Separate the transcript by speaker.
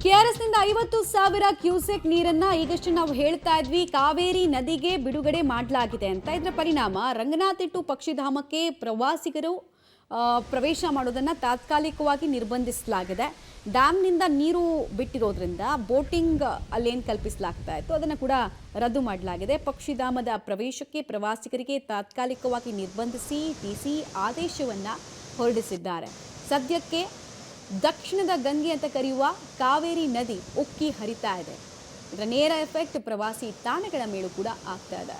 Speaker 1: ಕೆಆರ್ಎಸ್ನಿಂದ 50,000 cusec ನೀರನ್ನ ಈಗಷ್ಟೇ ನಾವು ಹೇಳ್ತಾ ಇದ್ವಿ ಕಾವೇರಿ ನದಿಗೆ ಬಿಡುಗಡೆ ಮಾಡಲಾಗಿದೆ ಅಂತ. ಇದರ ಪರಿಣಾಮ ರಂಗನಾಥಿಟ್ಟು ಪಕ್ಷಿಧಾಮಕ್ಕೆ ಪ್ರವಾಸಿಗರು ಪ್ರವೇಶ ಮಾಡೋದನ್ನ ತಾತ್ಕಾಲಿಕವಾಗಿ ನಿರ್ಬಂಧಿಸಲಾಗಿದೆ. ಡ್ಯಾಮ್ನಿಂದ ನೀರು ಬಿಟ್ಟಿರೋದ್ರಿಂದ ಬೋಟಿಂಗ್ ಅಲ್ಲೇನು ಕಲ್ಪಿಸಲಾಗ್ತಾ ಇತ್ತು ಅದನ್ನು ಕೂಡ ರದ್ದು ಮಾಡಲಾಗಿದೆ. ಪಕ್ಷಿಧಾಮದ ಪ್ರವೇಶಕ್ಕೆ ಪ್ರವಾಸಿಗರಿಗೆ ತಾತ್ಕಾಲಿಕವಾಗಿ ನಿರ್ಬಂಧಿಸಿ ಡಿಸಿ ಆದೇಶವನ್ನು ಹೊರಡಿಸಿದ್ದಾರೆ. ಸದ್ಯಕ್ಕೆ ದಕ್ಷಿಣದ ಗಂಗೆ ಅಂತ ಕರೆಯುವ ಕಾವೇರಿ ನದಿ ಉಕ್ಕಿ ಹರಿತಾ ಇದೆ. ಇದರ ನೇರ ಎಫೆಕ್ಟ್ ಪ್ರವಾಸಿ ತಾಣಗಳ ಮೇಲೂ ಕೂಡ ಆಗ್ತಾ ಇದೆ.